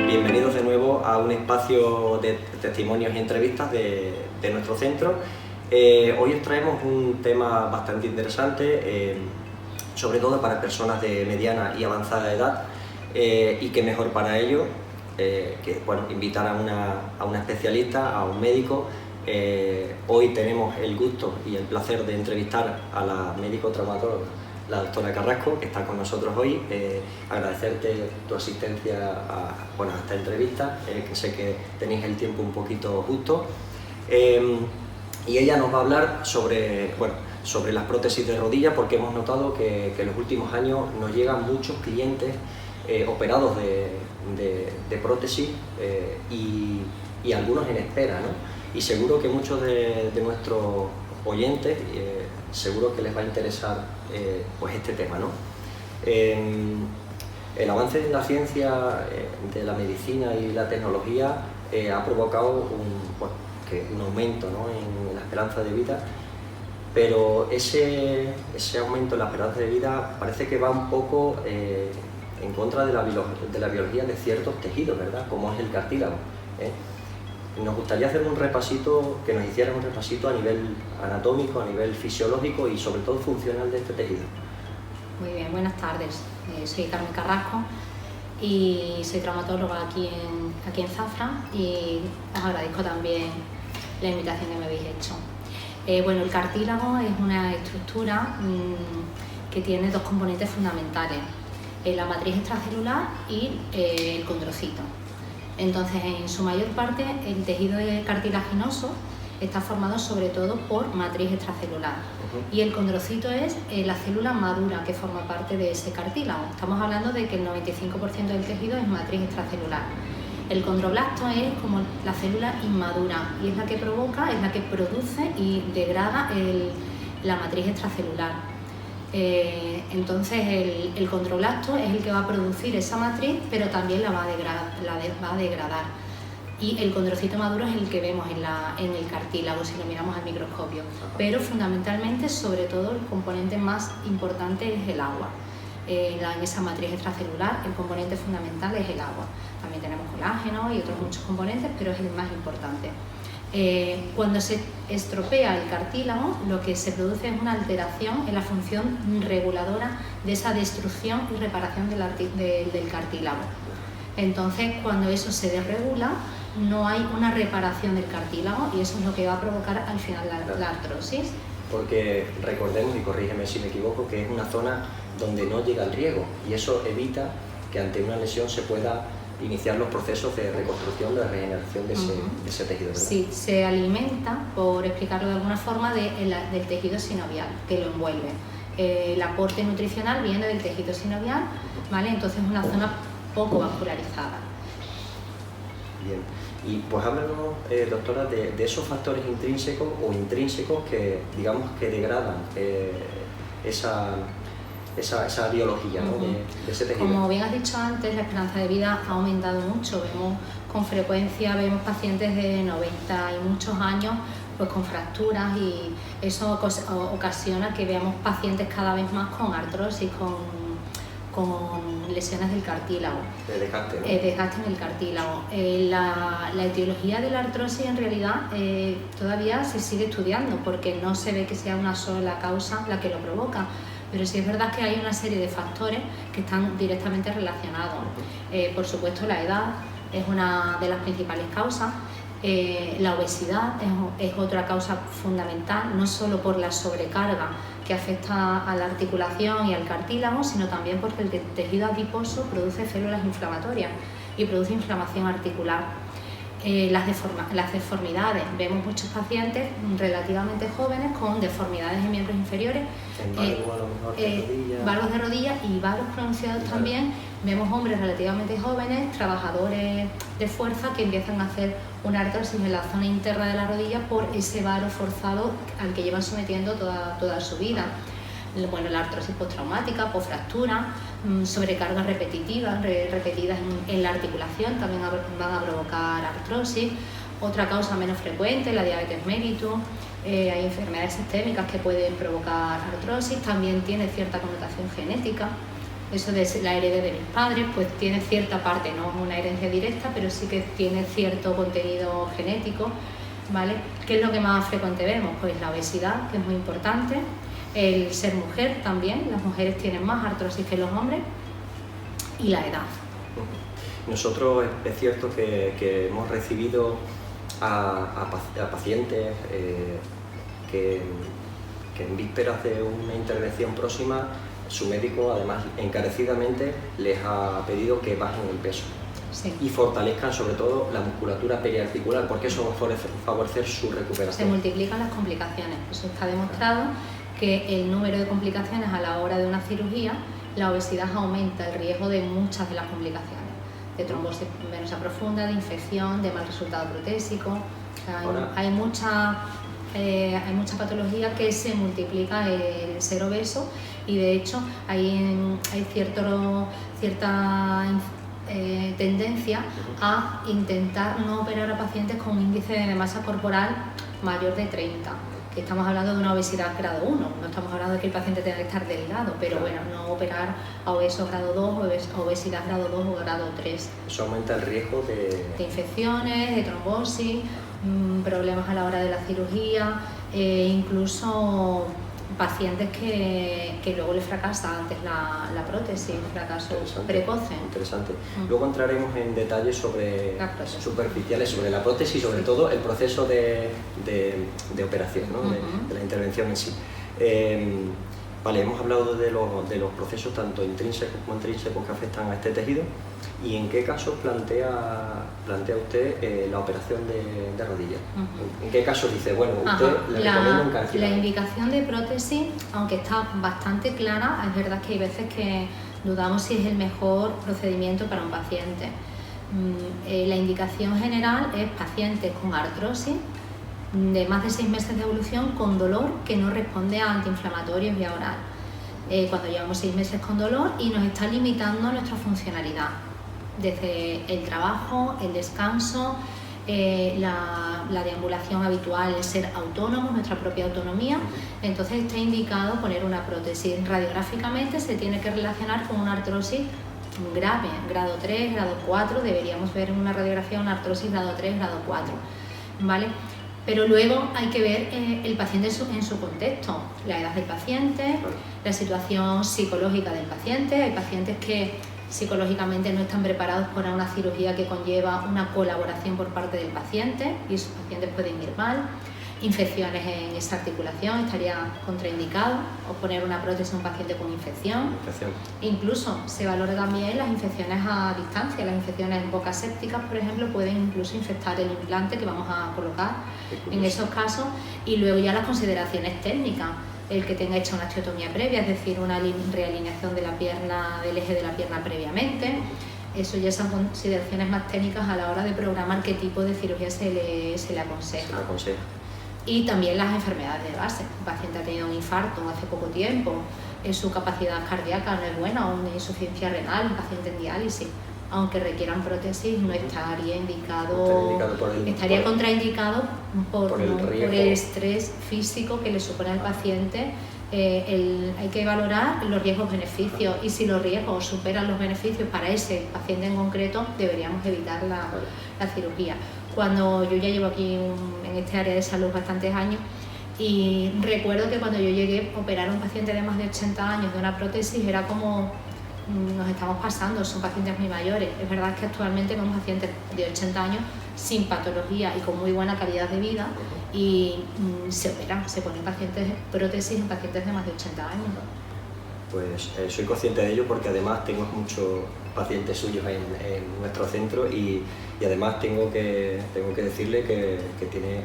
Bienvenidos de nuevo a un espacio de testimonios y entrevistas de nuestro centro. Hoy os traemos un tema bastante interesante, sobre todo para personas de mediana y avanzada edad, y que mejor para ello que invitar a una especialista, a un médico. Hoy tenemos el gusto y el placer de entrevistar a la médico traumatóloga, la doctora Carrasco, que está con nosotros hoy. Agradecerte tu asistencia a esta entrevista, que sé que tenéis el tiempo un poquito justo. Y ella nos va a hablar sobre las prótesis de rodilla, porque hemos notado que en los últimos años nos llegan muchos clientes operados de prótesis y algunos en espera, ¿no? Y seguro que muchos de nuestros oyentes seguro que les va a interesar este tema, ¿no? El avance de la ciencia, de la medicina y la tecnología ha provocado un aumento, ¿no?, en la esperanza de vida, pero ese aumento en la esperanza de vida parece que va un poco en contra de la biología de ciertos tejidos, ¿verdad?, como es el cartílago. Nos gustaría hacer que nos hicieras un repasito a nivel anatómico, a nivel fisiológico y sobre todo funcional de este tejido. Muy bien, buenas tardes. Soy Carmen Carrasco y soy traumatóloga aquí en Zafra, y os agradezco también la invitación que me habéis hecho. El cartílago es una estructura que tiene dos componentes fundamentales: la matriz extracelular y el condrocito. Entonces, en su mayor parte, el tejido cartilaginoso está formado sobre todo por matriz extracelular, y el condrocito es la célula madura que forma parte de ese cartílago. Estamos hablando de que el 95% del tejido es matriz extracelular. El condroblasto es como la célula inmadura, y es la que produce y degrada la matriz extracelular. Entonces el condroblasto es el que va a producir esa matriz, pero también la va a degradar. Y el condrocito maduro es el que vemos en el cartílago si lo miramos al microscopio. Pero fundamentalmente, sobre todo, el componente más importante es el agua. En esa matriz extracelular el componente fundamental es el agua. También tenemos colágeno y otros muchos componentes, pero es el más importante. Cuando se estropea el cartílago, lo que se produce es una alteración en la función reguladora de esa destrucción y reparación del cartílago. Entonces, cuando eso se desregula, no hay una reparación del cartílago, y eso es lo que va a provocar al final la artrosis. Porque recordemos, y corrígeme si me equivoco, que es una zona donde no llega el riego, y eso evita que ante una lesión se pueda iniciar los procesos de reconstrucción, de regeneración de ese tejido, ¿verdad? Sí, se alimenta, por explicarlo de alguna forma, del tejido sinovial que lo envuelve. El aporte nutricional viene del tejido sinovial, ¿vale? Entonces es una zona poco vascularizada. Bien, y pues háblanos, doctora, de esos factores intrínsecos o intrínsecos que, digamos, que degradan esa biología, ¿no?, de ese tejido. Como bien has dicho antes, la esperanza de vida ha aumentado mucho. Con frecuencia vemos pacientes de 90 y muchos años pues con fracturas, y eso ocasiona que veamos pacientes cada vez más con artrosis, con lesiones del cartílago. Desgaste, ¿no? Desgaste en el cartílago. La etiología de la artrosis en realidad todavía se sigue estudiando, porque no se ve que sea una sola causa la que lo provoca. Pero sí es verdad que hay una serie de factores que están directamente relacionados. Por supuesto, la edad es una de las principales causas. La obesidad es otra causa fundamental, no solo por la sobrecarga que afecta a la articulación y al cartílago, sino también porque el tejido adiposo produce células inflamatorias y produce inflamación articular. Las deformidades. Vemos muchos pacientes relativamente jóvenes con deformidades en miembros inferiores, valgos de rodilla y varos pronunciados también. Vemos hombres relativamente jóvenes, trabajadores de fuerza, que empiezan a hacer una artrosis en la zona interna de la rodilla por ese varo forzado al que llevan sometiendo toda su vida. La artrosis postraumática, posfractura, sobrecargas repetidas en la articulación también van a provocar artrosis. Otra causa menos frecuente, la diabetes mellitus. Hay enfermedades sistémicas que pueden provocar artrosis, también tiene cierta connotación genética. eso de la heredé de mis padres, pues tiene cierta parte, no es una herencia directa, pero sí que tiene cierto contenido genético, ¿vale? ¿Qué es lo que más frecuente vemos? Pues la obesidad, que es muy importante, el ser mujer también, las mujeres tienen más artrosis que los hombres, y la edad. Nosotros es cierto que hemos recibido a pacientes que en vísperas de una intervención próxima, su médico además encarecidamente les ha pedido que bajen el peso. Sí. Y fortalezcan sobre todo la musculatura periarticular, porque eso va a favorecer su recuperación. Se multiplican las complicaciones, eso está demostrado que el número de complicaciones a la hora de una cirugía, la obesidad aumenta el riesgo de muchas de las complicaciones, de trombosis venosa profunda, de infección, de mal resultado protésico. O sea, hay mucha patología que se multiplica el ser obeso, y de hecho hay cierta tendencia a intentar no operar a pacientes con un índice de masa corporal mayor de 30. Que estamos hablando de una obesidad grado 1, no estamos hablando de que el paciente tenga que estar delgado, pero bueno, no operar a obesos grado 2, obesidad grado 2 o grado 3. Eso aumenta el riesgo de infecciones, de trombosis, problemas a la hora de la cirugía, incluso pacientes que luego les fracasa antes la prótesis, fracaso precoce. Interesante. Luego entraremos en detalles superficiales sobre la prótesis y sobre todo el proceso de operación, ¿no? de la intervención en sí. Vale, hemos hablado de los procesos tanto intrínsecos como extrínsecos que afectan a este tejido, y en qué casos plantea usted la operación de rodilla. ¿En qué casos dice, bueno, usted le recomienda encarecidamente? La indicación de prótesis, aunque está bastante clara, es verdad que hay veces que dudamos si es el mejor procedimiento para un paciente. La indicación general es pacientes con artrosis de más de 6 meses de evolución con dolor que no responde a antiinflamatorios vía oral. Cuando llevamos 6 meses con dolor y nos está limitando nuestra funcionalidad, desde el trabajo, el descanso, la deambulación habitual, el ser autónomo, nuestra propia autonomía. Entonces está indicado poner una prótesis. Radiográficamente se tiene que relacionar con una artrosis grave, grado 3, grado 4, deberíamos ver en una radiografía una artrosis grado 3, grado 4, ¿vale? Pero luego hay que ver el paciente en su contexto, la edad del paciente, la situación psicológica del paciente. Hay pacientes que psicológicamente no están preparados para una cirugía que conlleva una colaboración por parte del paciente y esos pacientes pueden ir mal. Infecciones en esa articulación, estaría contraindicado, o poner una prótesis a un paciente con infección. Incluso se valora también las infecciones a distancia, las infecciones en bocas sépticas, por ejemplo, pueden incluso infectar el implante que vamos a colocar en esos casos. Y luego ya las consideraciones técnicas, el que tenga hecha una osteotomía previa, es decir, una realineación de la pierna, del eje de la pierna previamente. Eso ya son consideraciones más técnicas a la hora de programar qué tipo de cirugía se le aconseja. Y también las enfermedades de base. El paciente ha tenido un infarto hace poco tiempo, su capacidad cardíaca no es buena, o una insuficiencia renal, un paciente en diálisis, aunque requieran prótesis, no estaría indicado, estaría contraindicado por el estrés físico que le supone al paciente. Hay que valorar los riesgos-beneficios, y si los riesgos superan los beneficios para ese paciente en concreto, deberíamos evitar la cirugía. Cuando yo ya llevo aquí en este área de salud bastantes años, y recuerdo que cuando yo llegué a operar a un paciente de más de 80 años de una prótesis era como nos estamos pasando, son pacientes muy mayores. Es verdad que actualmente vemos pacientes de 80 años sin patología y con muy buena calidad de vida, y se operan, se ponen prótesis en pacientes de más de 80 años. Pues soy consciente de ello, porque además tengo muchos pacientes suyos en nuestro centro, y además tengo que decirle que tiene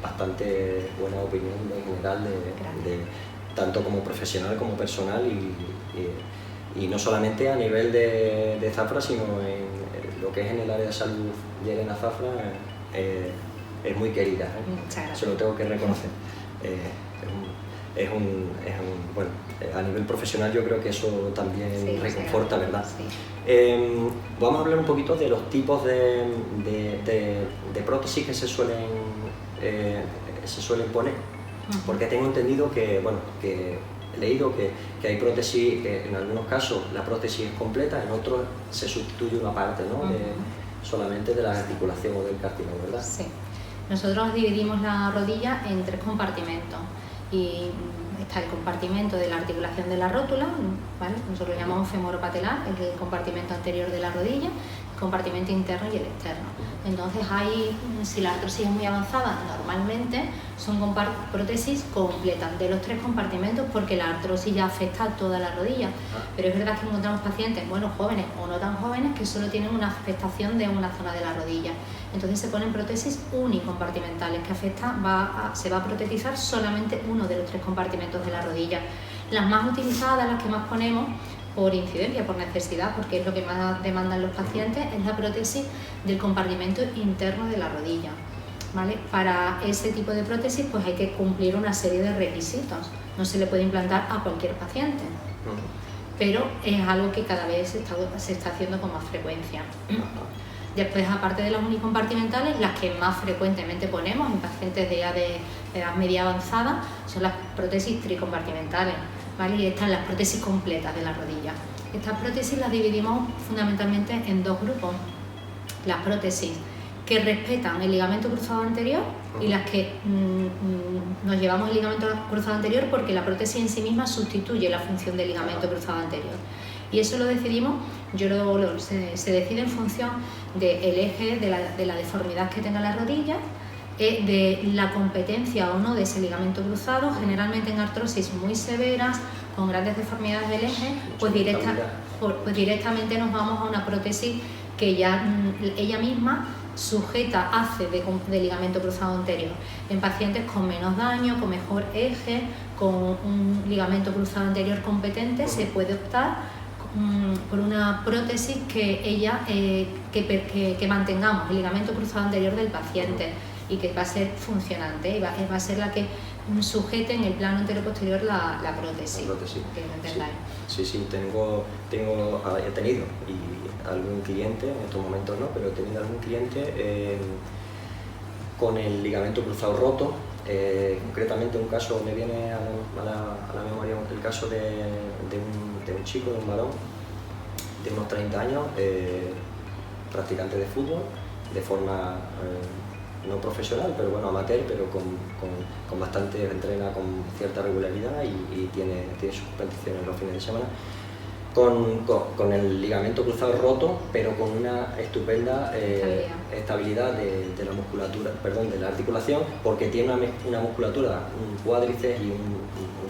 bastante buena opinión en general, tanto como profesional como personal, y no solamente a nivel de Zafra, sino en lo que es en el área de salud. Yelena Zafra es muy querida, se lo tengo que reconocer. Bueno, a nivel profesional yo creo que eso también reconforta, ¿verdad? Sí. Vamos a hablar un poquito de los tipos de prótesis que se suelen poner, porque tengo entendido que he leído que hay prótesis, que en algunos casos la prótesis es completa, en otros se sustituye una parte, ¿no? Solamente de la articulación o del cartílago, ¿verdad? Sí. Nosotros dividimos la rodilla en 3 compartimentos y está el compartimento de la articulación de la rótula, ¿vale? Nosotros lo llamamos femoropatelar, es el compartimento anterior de la rodilla, el compartimento interno y el externo. Entonces si la artrosis es muy avanzada, normalmente son prótesis completas de los 3 compartimentos porque la artrosis ya afecta a toda la rodilla. Pero es verdad que encontramos pacientes, bueno, jóvenes o no tan jóvenes, que solo tienen una afectación de una zona de la rodilla. Entonces se ponen prótesis unicompartimentales que se va a protetizar solamente uno de los 3 compartimentos de la rodilla. Las más utilizadas, las que más ponemos por incidencia, por necesidad, porque es lo que más demandan los pacientes, es la prótesis del compartimento interno de la rodilla, ¿vale? Para ese tipo de prótesis pues hay que cumplir una serie de requisitos, no se le puede implantar a cualquier paciente, pero es algo que cada vez se está haciendo con más frecuencia. Después, aparte de las unicompartimentales, las que más frecuentemente ponemos en pacientes de edad media avanzada son las prótesis tricompartimentales, ¿vale? Y están las prótesis completas de la rodilla. Estas prótesis las dividimos fundamentalmente en 2 grupos. Las prótesis que respetan el ligamento cruzado anterior y las que nos llevamos el ligamento cruzado anterior porque la prótesis en sí misma sustituye la función del ligamento cruzado anterior. Y eso lo decidimos, se decide en función del eje de la deformidad que tenga la rodilla, de la competencia o no de ese ligamento cruzado. Generalmente en artrosis muy severas, con grandes deformidades del eje, pues directamente nos vamos a una prótesis que ya ella misma hace de ligamento cruzado anterior. En pacientes con menos daño, con mejor eje, con un ligamento cruzado anterior competente, se puede optar por una prótesis que mantengamos el ligamento cruzado anterior del paciente y que va a ser funcionante y va a ser la que sujete en el plano anteroposterior la prótesis. Sí, he tenido y algún cliente, en estos momentos no, pero he tenido algún cliente con el ligamento cruzado roto. Concretamente un caso me viene a la memoria el caso de un chico, de un varón de unos 30 años, practicante de fútbol, de forma no profesional, pero bueno, amateur, pero con bastante, entrena con cierta regularidad y tiene sus competiciones los fines de semana. Con el ligamento cruzado roto, pero con una estupenda estabilidad de la musculatura, de la articulación, porque tiene una musculatura, un cuádriceps y un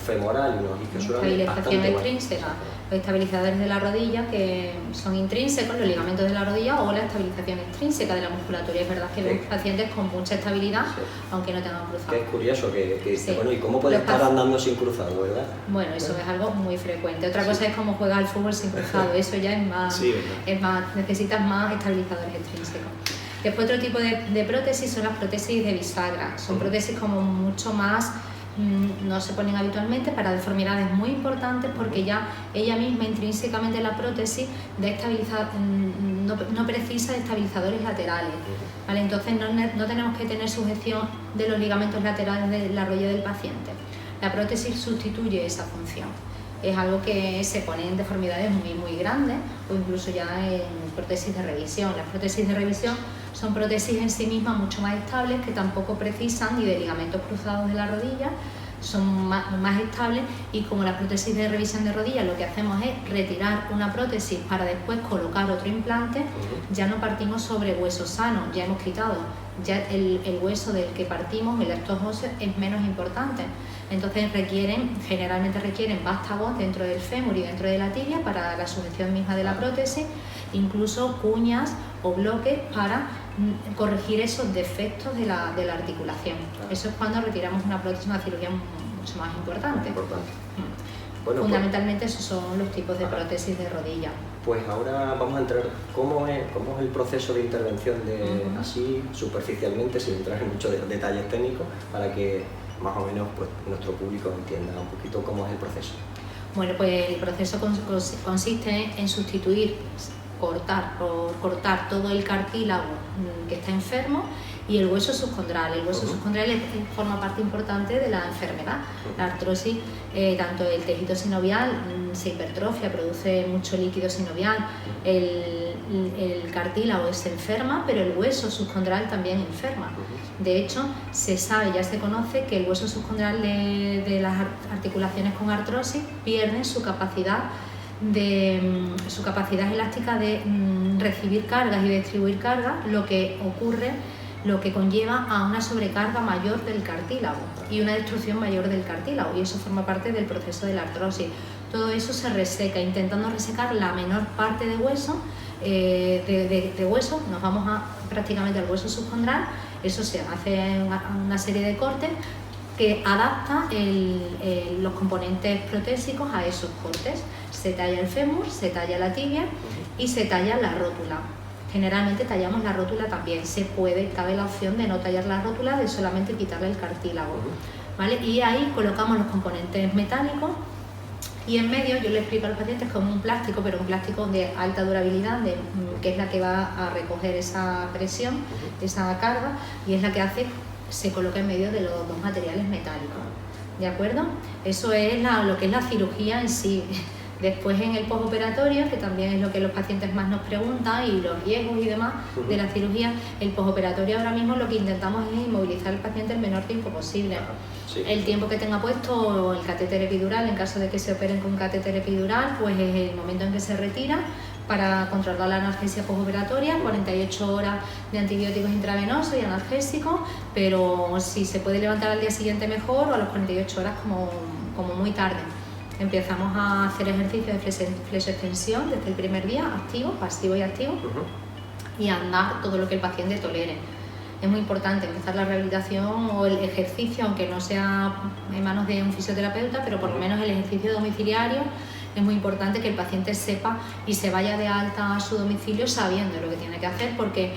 femoral y unos isquiosurales bastante buenos. Intrínseca. Los estabilizadores de la rodilla que son intrínsecos, los ligamentos de la rodilla, o la estabilización extrínseca de la musculatura. Es verdad que vemos pacientes con mucha estabilidad, aunque no tengan cruzado. Que es curioso, bueno, ¿y cómo puede estar andando sin cruzado, verdad? Bueno, eso es algo muy frecuente. Otra cosa es cómo juega al fútbol sin cruzado, eso ya es más, necesitas más estabilizadores extrínsecos. Después otro tipo de prótesis son las prótesis de bisagra. Son prótesis como mucho más, no se ponen habitualmente para deformidades muy importantes porque ya ella misma intrínsecamente la prótesis no precisa de estabilizadores laterales, ¿vale? Entonces no tenemos que tener sujeción de los ligamentos laterales de la rodilla del paciente. La prótesis sustituye esa función. Es algo que se pone en deformidades muy grandes o incluso ya en prótesis de revisión. Las prótesis de revisión son prótesis en sí mismas mucho más estables, que tampoco precisan ni de ligamentos cruzados de la rodilla, son más estables, y como la prótesis de revisión de rodilla lo que hacemos es retirar una prótesis para después colocar otro implante, ya no partimos sobre hueso sano, ya hemos quitado, ya el hueso del que partimos, el estos óseos, es menos importante. Entonces generalmente requieren vástagos dentro del fémur y dentro de la tibia para la sujeción misma de la prótesis, incluso cuñas o bloques para corregir esos defectos de la articulación. Eso es cuando retiramos una prótesis, una cirugía mucho más importante. Bueno, fundamentalmente esos son los tipos de prótesis de rodilla. Pues ahora vamos a entrar, ¿cómo es el proceso de intervención así superficialmente, sin entrar en muchos detalles técnicos, para que más o menos pues, nuestro público entienda un poquito cómo es el proceso? Bueno, pues el proceso consiste en sustituir cortar todo el cartílago que está enfermo y el hueso subcondral. El hueso subcondral forma parte importante de la enfermedad. La artrosis, tanto el tejido sinovial se hipertrofia, produce mucho líquido sinovial, el cartílago se enferma, pero el hueso subcondral también enferma. De hecho, se sabe, ya se conoce que el hueso subcondral de las articulaciones con artrosis pierde su capacidad elástica de recibir cargas y distribuir cargas, lo que conlleva a una sobrecarga mayor del cartílago y una destrucción mayor del cartílago, y eso forma parte del proceso de la artrosis. Todo eso se reseca, intentando resecar la menor parte de hueso, nos vamos prácticamente al hueso subcondral. Eso se hace una serie de cortes que adapta los componentes protésicos a esos cortes. Se talla el fémur, se talla la tibia y se talla la rótula. Generalmente tallamos la rótula también. Cabe la opción de no tallar la rótula, de solamente quitarle el cartílago, ¿vale? Y ahí colocamos los componentes metálicos y en medio yo le explico a los pacientes como un plástico, pero un plástico de alta durabilidad, que es la que va a recoger esa presión, esa carga, y es la que se coloca en medio de los dos materiales metálicos, ¿de acuerdo? Eso es lo que es la cirugía en sí. Después en el postoperatorio, que también es lo que los pacientes más nos preguntan, y los riesgos y demás de la cirugía, el postoperatorio ahora mismo lo que intentamos es inmovilizar al paciente el menor tiempo posible. Sí. El tiempo que tenga puesto el catéter epidural, en caso de que se operen con catéter epidural, pues es el momento en que se retira para controlar la analgesia postoperatoria, 48 horas de antibióticos intravenosos y analgésicos, pero si se puede levantar al día siguiente mejor, o a las 48 horas como muy tarde. Empezamos a hacer ejercicios de flexoextensión desde el primer día, activo, pasivo y activo, y andar todo lo que el paciente tolere. Es muy importante empezar la rehabilitación o el ejercicio, aunque no sea en manos de un fisioterapeuta, pero por lo menos el ejercicio domiciliario. Es muy importante que el paciente sepa y se vaya de alta a su domicilio sabiendo lo que tiene que hacer, porque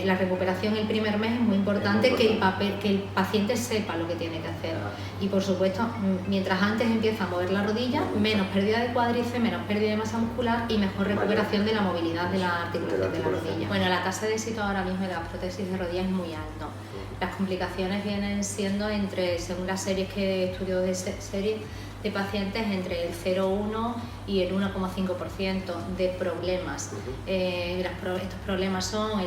la recuperación el primer mes es muy importante, que el paciente sepa lo que tiene que hacer. Y por supuesto, mientras antes empieza a mover la rodilla, menos pérdida de cuádriceps, menos pérdida de masa muscular y mejor recuperación de la movilidad de la articulación de la rodilla. Bueno, la tasa de éxito ahora mismo de las prótesis de rodilla es muy alto. Las complicaciones vienen siendo según las series que estudio de series de pacientes, entre el 0,1 y el 1,5% de problemas. Estos problemas son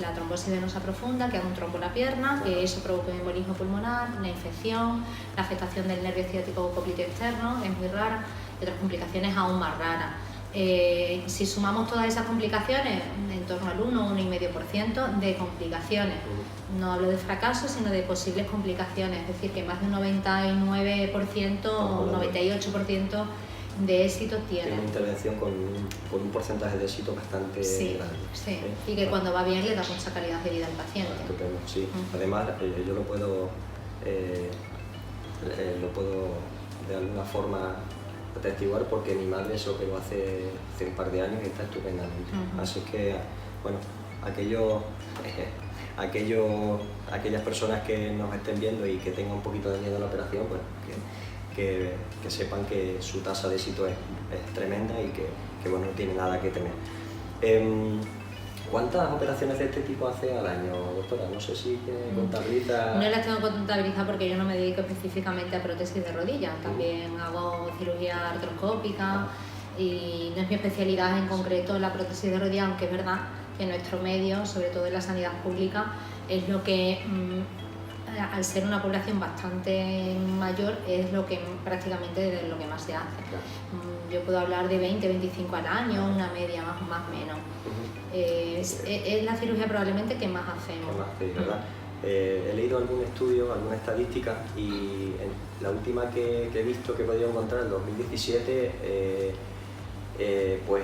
la trombosis venosa profunda, que hace un trombo en la pierna, que eso provoca un embolismo pulmonar, una infección, la afectación del nervio ciático cóclito externo, es muy rara, y otras complicaciones aún más raras. Si sumamos todas esas complicaciones, en torno al 1,5% de complicaciones. No hablo de fracasos, sino de posibles complicaciones, es decir, que más de un 99% o un 98% de éxito tiene. Tiene una intervención con un porcentaje de éxito bastante grande. Sí, y que cuando va bien le da mucha calidad de vida al paciente. Estupendo, sí. Además, yo lo puedo de alguna forma atestiguar, porque mi madre eso que lo hace un par de años y está estupendamente. Así que, bueno, aquellas personas que nos estén viendo y que tengan un poquito de miedo a la operación, pues que sepan que su tasa de éxito es tremenda y que bueno, no tiene nada que temer. ¿Cuántas operaciones de este tipo hace al año, doctora? No sé si contabiliza. No las tengo contabilizadas porque yo no me dedico específicamente a prótesis de rodilla. También hago cirugía artroscópica y no es mi especialidad en concreto la prótesis de rodilla, aunque es verdad que en nuestro medio, sobre todo en la sanidad pública, es lo que, al ser una población bastante mayor, es lo que prácticamente lo que más se hace. Yo puedo hablar de 20, 25 al año, una media más o menos. Es la cirugía probablemente que más hacemos. ¿Verdad? He leído algún estudio, alguna estadística, y la última que he visto, que he podido encontrar en 2017, pues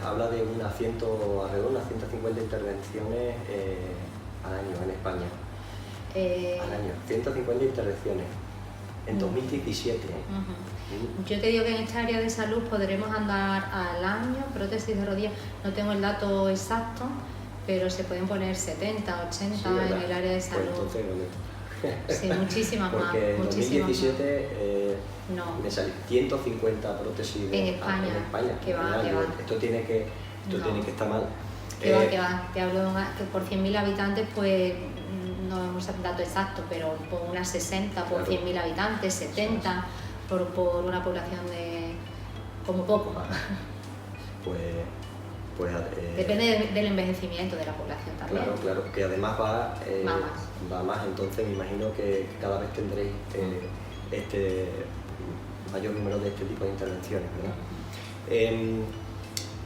habla de alrededor de unas 150 intervenciones al año en España. Al año, 150 intervenciones en 2017. Yo te digo que en esta área de salud podremos andar al año, prótesis de rodilla, no tengo el dato exacto, pero se pueden poner 70, 80 en el área de salud. Pues entonces, Sí, muchísimas más. Porque en Muchísimas 2017 más. No. me salió 150 prótesis En España. Que va, que va. Esto tiene que estar mal. Que va. Te hablo que por 100.000 habitantes, pues no hemos dado dato exacto, pero por unas 60 por Claro. 100.000 habitantes, 70 por una población de como poco. Pues Depende del envejecimiento de la población también. Claro, que además va más. más, entonces me imagino que cada vez tendréis mayor número de este tipo de intervenciones, ¿verdad?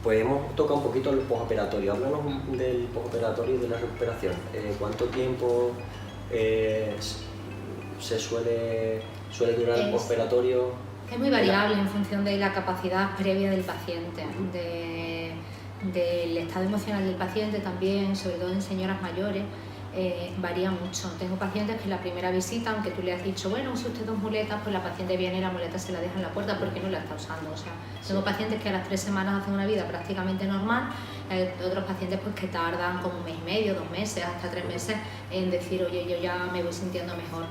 Pues hemos tocado un poquito el postoperatorio. Háblanos del postoperatorio y de la recuperación. ¿Cuánto tiempo se suele durar el postoperatorio? Es muy variable en función de la capacidad previa del paciente, del estado emocional del paciente también, sobre todo en señoras mayores, varía mucho. Tengo pacientes que la primera visita, aunque tú le has dicho, bueno, use usted 2 muletas, pues la paciente viene y la muleta se la deja en la puerta porque no la está usando. O sea, tengo pacientes que a las 3 semanas hacen una vida prácticamente normal, otros pacientes pues que tardan como 1 mes y medio, 2 meses, hasta 3 meses en decir, oye, yo ya me voy sintiendo mejor.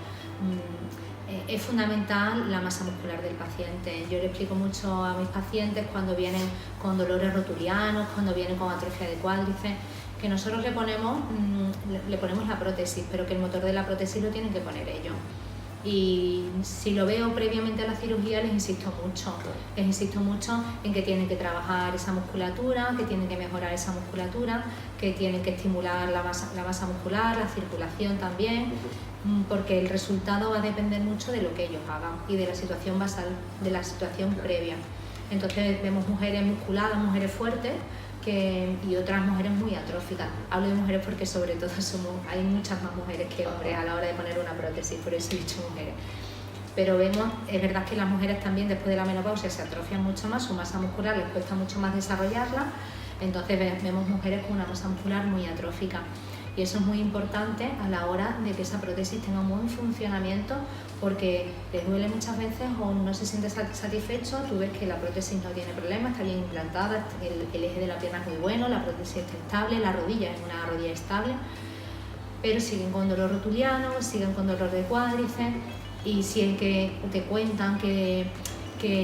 Es fundamental la masa muscular del paciente. Yo le explico mucho a mis pacientes cuando vienen con dolores rotulianos, cuando vienen con atrofia de cuádriceps, que nosotros le ponemos la prótesis, pero que el motor de la prótesis lo tienen que poner ellos. Y si lo veo previamente a la cirugía, les insisto mucho en que tienen que trabajar esa musculatura, que tienen que mejorar esa musculatura, que tienen que estimular la masa muscular, la circulación también, porque el resultado va a depender mucho de lo que ellos hagan y de la situación basal, de la situación previa. Entonces vemos mujeres musculadas, mujeres fuertes, y otras mujeres muy atróficas. Hablo de mujeres porque sobre todo hay muchas más mujeres que hombres a la hora de poner una prótesis, por eso he dicho mujeres. Pero es verdad que las mujeres también después de la menopausia se atrofian mucho más, su masa muscular les cuesta mucho más desarrollarla, entonces vemos mujeres con una masa muscular muy atrófica. Y eso es muy importante a la hora de que esa prótesis tenga un buen funcionamiento, porque les duele muchas veces o no se siente satisfecho. Tú ves que la prótesis no tiene problema, está bien implantada, el eje de la pierna es muy bueno, la prótesis está estable, la rodilla es una rodilla estable, pero siguen con dolor rotuliano, siguen con dolor de cuádriceps y siguen que te cuentan que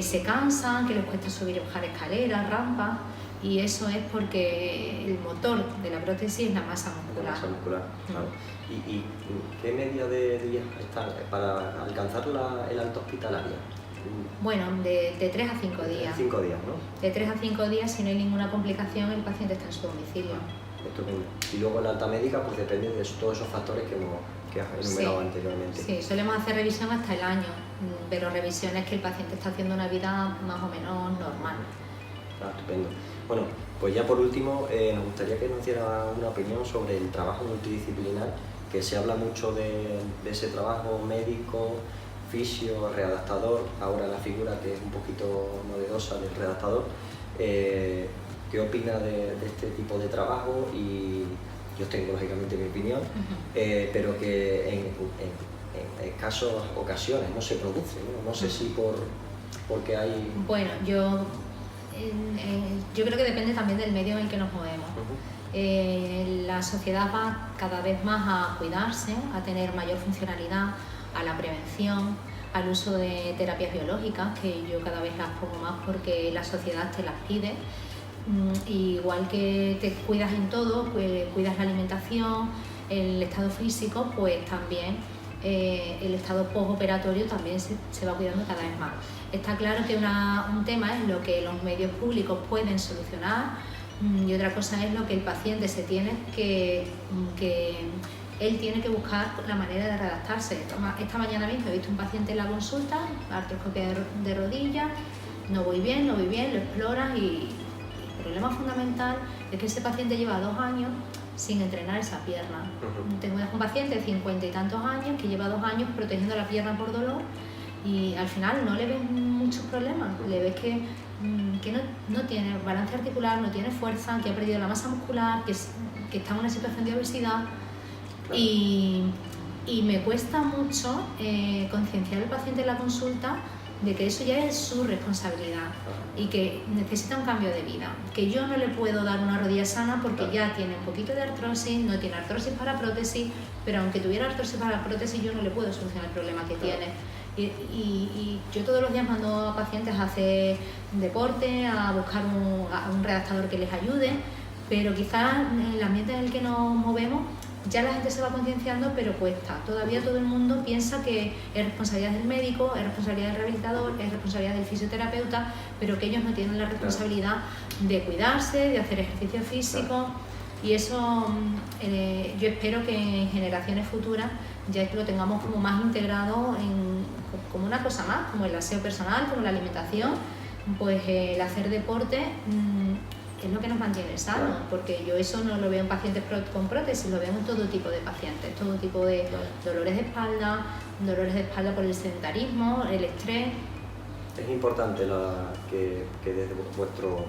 se cansan, que les cuesta subir y bajar escaleras, rampas. Y eso es porque el motor de la prótesis es la masa muscular. La masa muscular, claro. ¿Y qué media de días están para alcanzar el alta hospitalaria? Bueno, de 3 a 5 días. 5 días, ¿no? De 3 a 5 días, si no hay ninguna complicación, el paciente está en su domicilio. Estupendo. Y luego la alta médica, pues depende de todos esos factores que has enumerado anteriormente. Sí, solemos hacer revisión hasta el año, pero revisiones que el paciente está haciendo una vida más o menos normal. Estupendo. Bueno, pues ya por último, nos gustaría que nos diera una opinión sobre el trabajo multidisciplinar, que se habla mucho de ese trabajo médico, fisio, readaptador, ahora la figura que es un poquito novedosa del readaptador. ¿Qué opina de este tipo de trabajo? Y yo tengo lógicamente mi opinión, pero que en escasas ocasiones no se produce, no sé si porque hay... Bueno, yo creo que depende también del medio en el que nos movemos. La sociedad va cada vez más a cuidarse, a tener mayor funcionalidad, a la prevención, al uso de terapias biológicas, que yo cada vez las pongo más porque la sociedad te las pide. Igual que te cuidas en todo, pues cuidas la alimentación, el estado físico, pues también el estado postoperatorio también se va cuidando cada vez más. Está claro que un tema es lo que los medios públicos pueden solucionar y otra cosa es lo que el paciente él tiene que buscar la manera de readaptarse. Esta mañana mismo he visto un paciente en la consulta, artroscopia de rodilla, no voy bien, lo exploras y el problema fundamental es que ese paciente lleva 2 años sin entrenar esa pierna. Tengo un paciente de 50 y tantos años que lleva 2 años protegiendo la pierna por dolor y al final no le ves muchos problemas, le ves que no tiene balance articular, no tiene fuerza, que ha perdido la masa muscular, que está en una situación de obesidad. Claro. Y me cuesta mucho concienciar al paciente en la consulta de que eso ya es su responsabilidad y que necesita un cambio de vida, que yo no le puedo dar una rodilla sana porque ya tiene un poquito de artrosis, no tiene artrosis para prótesis, pero aunque tuviera artrosis para prótesis yo no le puedo solucionar el problema que tiene. Y yo todos los días mando a pacientes a hacer deporte, a buscar a un redactador que les ayude, pero quizás en el ambiente en el que nos movemos ya la gente se va concienciando, pero cuesta. Todavía todo el mundo piensa que es responsabilidad del médico, es responsabilidad del rehabilitador, es responsabilidad del fisioterapeuta, pero que ellos no tienen la responsabilidad de cuidarse, de hacer ejercicio físico. Y eso yo espero que en generaciones futuras ya lo tengamos como más integrado como una cosa más, como el aseo personal, como la alimentación, pues el hacer deporte es lo que nos mantiene sanos, porque yo eso no lo veo en pacientes con prótesis, lo veo en todo tipo de pacientes, todo tipo de dolores de espalda por el sedentarismo, el estrés. Es importante que desde vuestro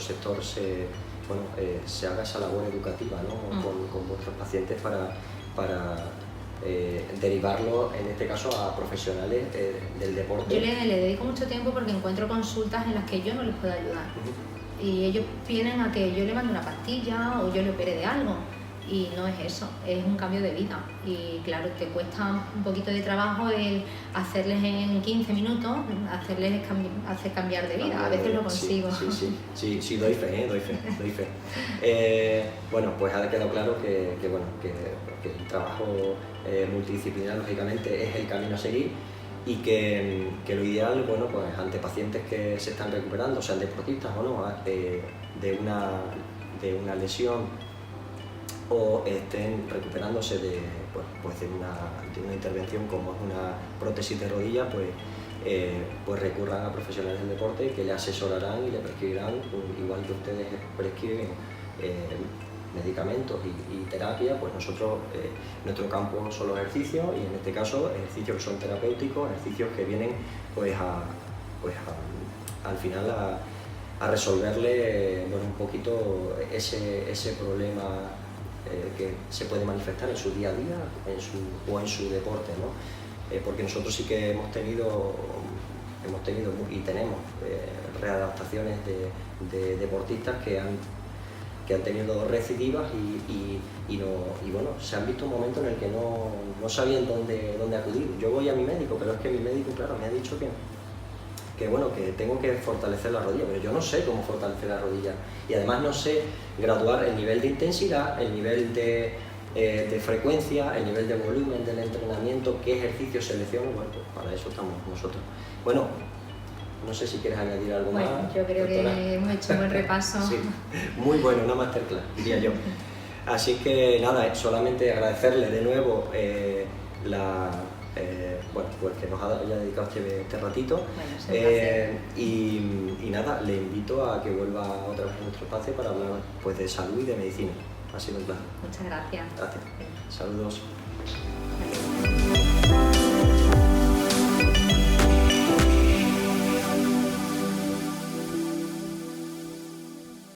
sector se haga esa labor educativa, ¿no? con vuestros pacientes para derivarlo, en este caso, a profesionales del deporte. Yo le dedico mucho tiempo porque encuentro consultas en las que yo no les puedo ayudar. Y ellos vienen a que yo le mande una pastilla o yo le opere de algo. Y no es eso, es un cambio de vida. Y claro, te cuesta un poquito de trabajo el hacerles en 15 minutos, hacer cambiar de vida. A veces lo consigo. Sí, doy fe. Bueno, pues ha quedado claro que el trabajo multidisciplinar, lógicamente, es el camino a seguir y que lo ideal, bueno, pues ante pacientes que se están recuperando, sean deportistas o no, de una lesión, o estén recuperándose de una intervención como es una prótesis de rodilla, pues recurran a profesionales del deporte que le asesorarán y le prescribirán, igual que ustedes prescriben medicamentos y terapia, pues nosotros, nuestro campo son los ejercicios, y en este caso ejercicios que son terapéuticos, ejercicios que vienen al final a resolverle un poquito ese problema que se puede manifestar en su día a día o en su deporte, ¿no? Porque nosotros sí que hemos tenido y tenemos readaptaciones de deportistas que han tenido recidivas y bueno, se han visto un momento en el que no sabían dónde acudir. Yo voy a mi médico, pero es que mi médico, claro, me ha dicho que tengo que fortalecer la rodilla, pero yo no sé cómo fortalecer la rodilla, y además no sé graduar el nivel de intensidad, el nivel de frecuencia, el nivel de volumen del entrenamiento, qué ejercicio selecciono. Bueno, pues para eso estamos nosotros. Bueno, no sé si quieres añadir algo más. Bueno, yo creo que hemos hecho un buen repaso. Sí, muy bueno, una masterclass, diría yo. Así que nada, solamente agradecerle de nuevo pues que nos haya dedicado este ratito. Y nada, le invito a que vuelva otra vez a nuestro espacio para hablar pues de salud y de medicina. Ha sido un placer. Muchas gracias. Gracias. Saludos.